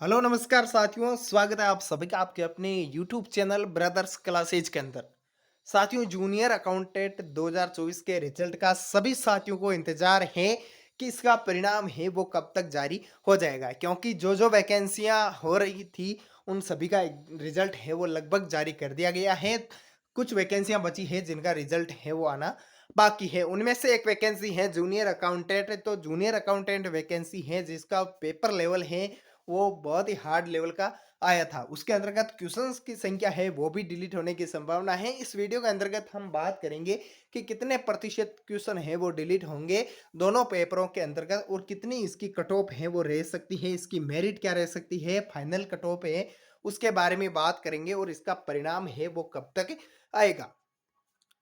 Hello नमस्कार साथियों, स्वागत है आप सभी का आपके अपने यूट्यूब चैनल ब्रदर्स क्लासेज के अंदर। साथियों, जूनियर अकाउंटेंट 2024 के रिजल्ट का सभी साथियों को इंतजार है कि इसका परिणाम है वो कब तक जारी हो जाएगा, क्योंकि जो जो वैकेंसियां हो रही थी उन सभी का रिजल्ट है वो लगभग जारी कर दिया गया है। कुछ वैकेंसियां बची है जिनका रिजल्ट है वो आना बाकी है। उनमें से एक वैकेंसी है जूनियर अकाउंटेंट। तो जूनियर अकाउंटेंट वैकेंसी है जिसका पेपर लेवल है वो बहुत ही हार्ड लेवल का आया था। उसके अंतर्गत क्वेश्चंस की संख्या है वो भी डिलीट होने की संभावना है। इस वीडियो के अंतर्गत हम बात करेंगे कि कितने प्रतिशत क्वेश्चन है वो डिलीट होंगे दोनों पेपरों के अंतर्गत, और कितनी इसकी कट ऑफ है वो रह सकती है, इसकी मेरिट क्या रह सकती है, फाइनल कट ऑफ है उसके बारे में बात करेंगे, और इसका परिणाम है वो कब तक आएगा,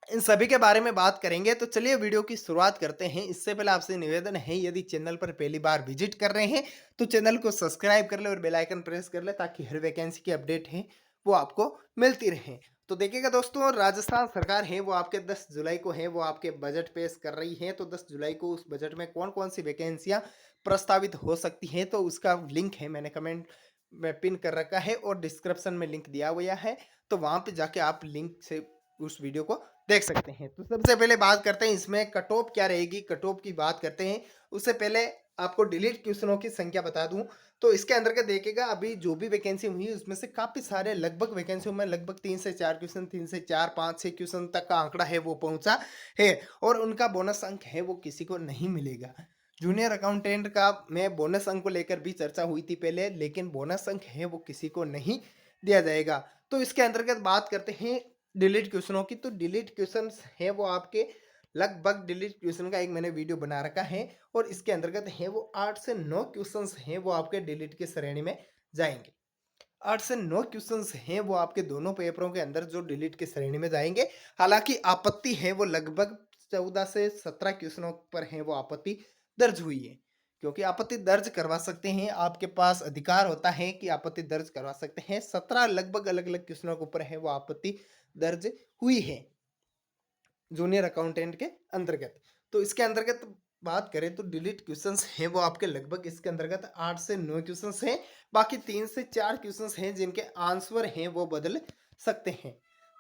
इन सभी के बारे में बात करेंगे। तो चलिए वीडियो की शुरुआत करते हैं। इससे पहले आपसे निवेदन है, यदि चैनल पर पहली बार विजिट कर रहे हैं तो चैनल को सब्सक्राइब कर ले और बेल आइकन प्रेस कर ले, ताकि हर वैकेंसी की अपडेट है वो आपको मिलती रहे। तो देखिएगा दोस्तों, राजस्थान सरकार है वो आपके 10 जुलाई को है वो आपके बजट पेश कर रही है। तो 10 जुलाई को उस बजट में कौन कौन सी वैकेंसियां प्रस्तावित हो सकती हैं, तो उसका लिंक है मैंने कमेंट में पिन कर रखा है और डिस्क्रिप्शन में लिंक दिया हुआ है। तो वहां पे जाके आप लिंक से उस वीडियो को देख सकते हैं। तो सबसे पहले बात करते हैं इसमें कट ऑफ क्या रहेगी, कट ऑफ की बात करते हैं। उससे पहले आपको डिलीट क्वेश्चनों की संख्या बता दूं, तो इसके अंतर्गत देखिएगा अभी जो भी वैकेंसी हुई उसमें से काफी सारे लगभग वैकेंसी में लगभग 3 से 4 क्वेश्चन, 3 से 4 5 6 क्वेश्चन तक का आंकड़ा है वो पहुंचा है, और उनका बोनस अंक है वो किसी को नहीं मिलेगा। जूनियर अकाउंटेंट का में बोनस अंक को लेकर भी चर्चा हुई थी पहले, लेकिन बोनस अंक है वो किसी को नहीं दिया जाएगा। तो इसके अंतर्गत बात करते हैं डिलीट क्वेश्चनों की। तो डिलीट क्वेश्चंस है वो आपके लगभग डिलीट क्वेश्चन का एक मैंने वीडियो बना रखा है, और इसके अंतर्गत है वो 8 से 9 क्वेश्चंस हैं वो आपके डिलीट की श्रेणी में जाएंगे। 8 से 9 क्वेश्चंस हैं वो आपके दोनों पेपरों के अंदर जो डिलीट की श्रेणी में जाएंगे। हालांकि आपत्ति है वो लगभग 14 से 17 क्वेश्चनों पर है वो आपत्ति दर्ज हुई है, क्योंकि आपत्ति दर्ज करवा सकते हैं, आपके पास अधिकार होता है कि आपत्ति दर्ज करवा सकते हैं। 17 लगभग अलग अलग क्वेश्चनों के ऊपर है वो आपत्ति दर्ज हुई है जूनियर अकाउंटेंट के अंतर्गत। तो इसके अंतर्गत बात करें तो डिलीट क्वेश्चंस हैं वो आपके लगभग इसके अंतर्गत 8 से 9 क्वेश्चंस हैं। बाकी 3 से 4 क्वेश्चंस हैं जिनके आंसर हैं वो बदल सकते हैं।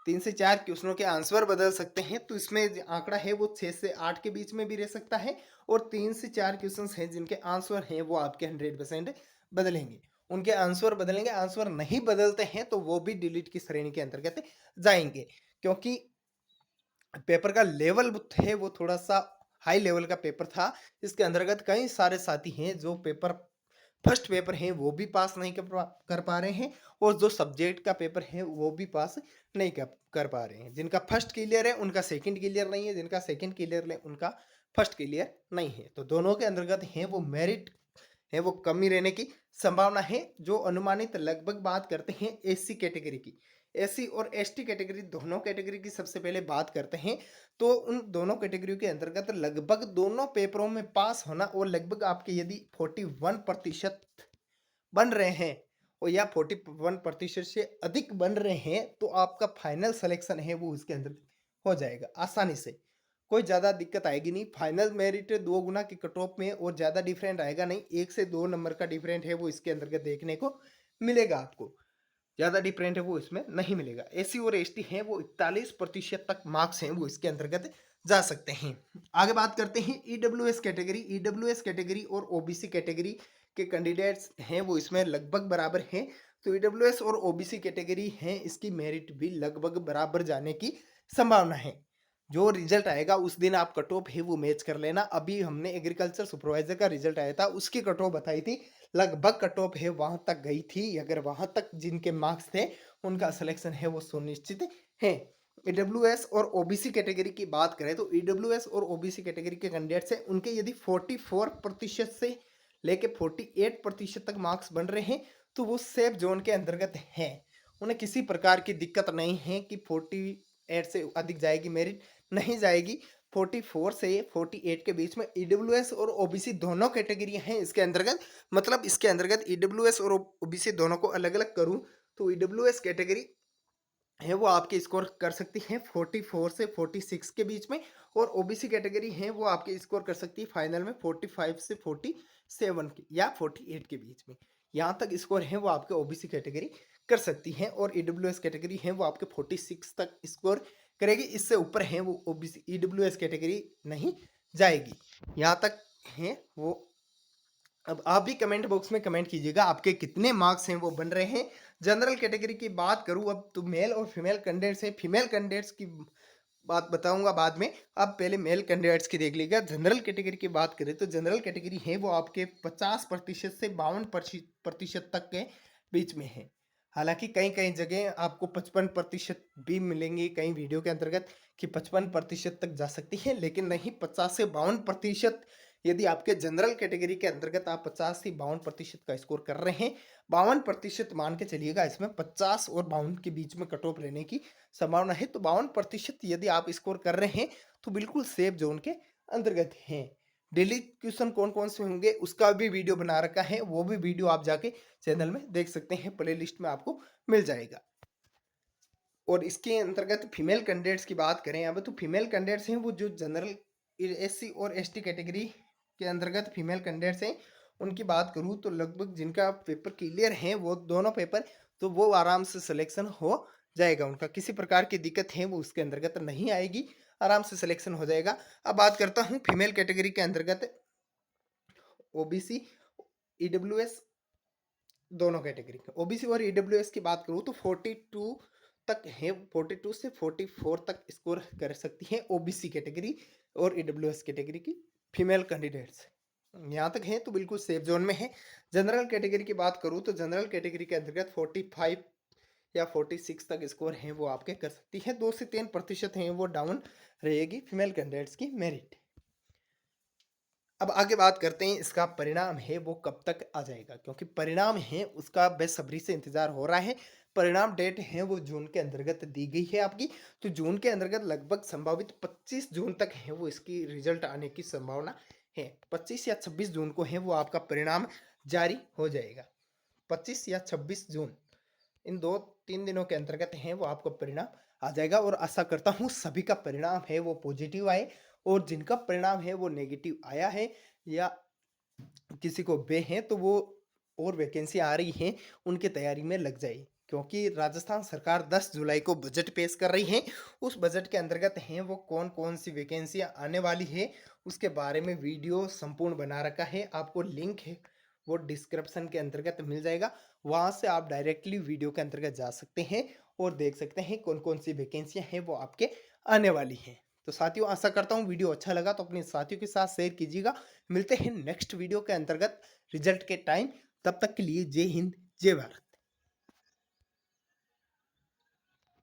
3 से 4 क्वेश्चनों के आंसर बदल सकते हैं, तो इसमें आंकड़ा है वो 6 से 8 के बीच में भी रह सकता है, और 3 से 4 क्वेश्चंस हैं जिनके आंसर हैं वो आपके 100% बदलेंगे। उनके आंसर बदलेंगे, आंसर नहीं बदलते हैं तो वो भी डिलीट की श्रेणी के अंतर्गत जाएंगे, क्योंकि पेपर का लेवल है वो थोड़ा-सा हाई लेवल का पेपर था। इसके अंतर्गत कई सारे साथी हैं जो पेपर फर्स्ट पेपर है वो भी पास नहीं कर पा रहे हैं, और जो सब्जेक्ट का पेपर है वो भी पास नहीं कर पा रहे हैं। जिनका फर्स्ट क्लियर है उनका सेकंड क्लियर नहीं है, जिनका सेकंड क्लियर है उनका फर्स्ट क्लियर नहीं है। तो दोनों के अंतर्गत है वो मेरिट है वो कमी रहने की संभावना है। जो अनुमानित लगभग बात करते हैं एससी कैटेगरी की, एससी और एसटी कैटेगरी दोनों कैटेगरी की सबसे पहले बात करते हैं। तो उन दोनों कैटेगरी के अंतर्गत लगभग दोनों पेपरों में पास होना, और लगभग आपके यदि 41% बन रहे हैं और या 41% से अधिक बन रहे हैं, तो आपका फाइनल सिलेक्शन है वो उसके अंदर हो जाएगा आसानी से। कोई ज़्यादा दिक्कत आएगी नहीं। फाइनल मेरिट 2 गुना की कट ऑफ में और ज़्यादा डिफरेंट आएगा नहीं, 1 से 2 नंबर का डिफरेंट है वो इसके अंतर्गत देखने को मिलेगा आपको। ज़्यादा डिफरेंट है वो इसमें नहीं मिलेगा। एससी और एसटी है वो 41% तक मार्क्स हैं वो इसके अंतर्गत जा सकते हैं। आगे बात करते हैं ईडब्ल्यूएस कैटेगरी। ईडब्ल्यूएस कैटेगरी और ओबीसी कैटेगरी के कैंडिडेट्स हैं वो इसमें लगभग बराबर हैं। तो ईडब्ल्यूएस और ओबीसी कैटेगरी हैं, इसकी मेरिट भी लगभग बराबर जाने की संभावना है। जो रिजल्ट आएगा उस दिन आप कट ऑफ है वो मैच कर लेना। अभी हमने एग्रीकल्चर सुपरवाइजर का रिजल्ट आया था, उसकी कट ऑफ बताई थी, लगभग कट ऑफ है वहां तक गई थी। अगर वहां तक जिनके मार्क्स थे उनका सिलेक्शन है वो सुनिश्चित है। ईडब्ल्यूएस और ओबीसी कैटेगरी की बात करें तो ईडब्ल्यूएस और ओबीसी कैटेगरी के कैंडिडेट्स हैं, उनके यदि 44% से लेके 48% तक मार्क्स बन रहे हैं तो वो सेफ जोन के अंतर्गत हैं। उन्हें किसी प्रकार की दिक्कत नहीं है कि 48 से अधिक जाएगी मेरिट, नहीं जाएगी। 44 से 48 के बीच में ईडब्ल्यूएस और ओबीसी दोनों कैटेगरी हैं इसके अंतर्गत। मतलब इसके अंतर्गत ईडब्ल्यूएस और ओबीसी दोनों को अलग अलग करूं तो ईडब्ल्यूएस कैटेगरी है वो आपके स्कोर कर सकती है 44 से 46 के बीच में, और ओबीसी कैटेगरी है वो आपके स्कोर कर सकती है फाइनल में 45 से 47 के या 48 के बीच में। यहाँ तक स्कोर है वो आपके ओबीसी कैटेगरी कर सकती है, और ईडब्ल्यूएस कैटेगरी है वो आपके 46 तक स्कोर करेगी। इससे ऊपर है वो ओबीसी ईडब्ल्यूएस कैटेगरी नहीं जाएगी। यहाँ तक है वो। अब आप भी कमेंट बॉक्स में कमेंट कीजिएगा आपके कितने मार्क्स हैं वो बन रहे हैं। जनरल कैटेगरी की बात करूं अब तो मेल और फीमेल कैंडिडेट्स हैं। फीमेल कैंडिडेट्स की बात बताऊंगा बाद में, आप पहले मेल कैंडिडेट्स की देख लीजिएगा। जनरल कैटेगरी की बात करें तो जनरल कैटेगरी है वो आपके 50% से 52% तक के बीच में है। हालांकि कई कई जगह आपको 55% भी मिलेंगे कई वीडियो के अंतर्गत कि 55% तक जा सकती है, लेकिन नहीं, 50 से 52%। यदि आपके जनरल कैटेगरी के अंतर्गत आप 50 से 52% का स्कोर कर रहे हैं, 52% मान के चलिएगा, इसमें 50 और 52 के बीच में कट ऑफ रहने की संभावना है। तो 52% यदि आप स्कोर कर रहे हैं तो बिल्कुल सेफ जोन के अंतर्गत हैं। डेली क्वेश्चन कौन कौन से होंगे उसका भी वीडियो बना रखा है, वो भी वीडियो आप जाके चैनल में देख सकते हैं, प्ले लिस्ट में आपको मिल जाएगा। और इसके अंतर्गत फीमेल कैंडिडेट्स की बात करें अब, तो फीमेल कैंडिडेट्स हैं वो जो जनरल एससी और एसटी कैटेगरी के अंतर्गत फीमेल कैंडिडेट्स हैं, उनकी बात करूँ तो लगभग जिनका पेपर क्लियर है वो दोनों पेपर, तो वो आराम से सिलेक्शन हो जाएगा। उनका किसी प्रकार की दिक्कत है वो उसके अंतर्गत नहीं आएगी, आराम से सिलेक्शन हो जाएगा। अब बात करता हूँ फीमेल कैटेगरी के अंतर्गत ओबीसी ईडब्ल्यूएस दोनों कैटेगरी का। ओबीसी और ईडब्ल्यूएस की बात करूँ तो 42 तक है, 42 से 44 तक स्कोर कर सकती है ओबीसी कैटेगरी और ईडब्ल्यूएस कैटेगरी की फीमेल कैंडिडेट्स। यहाँ तक है तो बिल्कुल सेफ जोन में है। जनरल कैटेगरी की बात करूँ तो जनरल कैटेगरी के अंतर्गत 45 या 46 तक स्कोर हैं वो आपके कर सकती है। 2 से 3% हैं वो डाउन रहेगी फीमेल कैंडिडेट्स की मेरिट। अब आगे बात करते हैं इसका परिणाम है वो कब तक आ जाएगा, क्योंकि परिणाम है उसका बेसब्री से इंतजार हो रहा है। परिणाम डेट है वो जून के अंतर्गत दी गई है आपकी, तो जून के अंतर्गत लगभग संभावित 25 जून तक है वो इसकी रिजल्ट आने की संभावना है। 25 या 26 जून को है वो आपका परिणाम जारी हो जाएगा। 25 या 26 जून इन 2-3 दिनों के अंतर्गत है वो आपका परिणाम आ जाएगा, और आशा करता हूँ सभी का परिणाम है वो पॉजिटिव आए, और जिनका परिणाम है वो नेगेटिव आया है या किसी को बे है तो वो और वैकेंसी आ रही है उनकी तैयारी में लग जाए, क्योंकि राजस्थान सरकार 10 जुलाई को बजट पेश कर रही है। उस बजट के अंतर्गत हैं वो कौन कौन सी वैकेंसियां आने वाली है उसके बारे में वीडियो संपूर्ण बना रखा है। आपको लिंक है वो डिस्क्रिप्शन के अंतर्गत मिल जाएगा, वहाँ से आप डायरेक्टली वीडियो के अंतर्गत जा सकते हैं और देख सकते हैं कौन कौन सी वैकेंसियां हैं वो आपके आने वाली हैं। तो साथियों, आशा करता हूँ वीडियो अच्छा लगा तो अपने साथियों के साथ शेयर कीजिएगा। मिलते हैं नेक्स्ट वीडियो के अंतर्गत रिजल्ट के टाइम, तब तक के लिए जय हिंद जय भारत।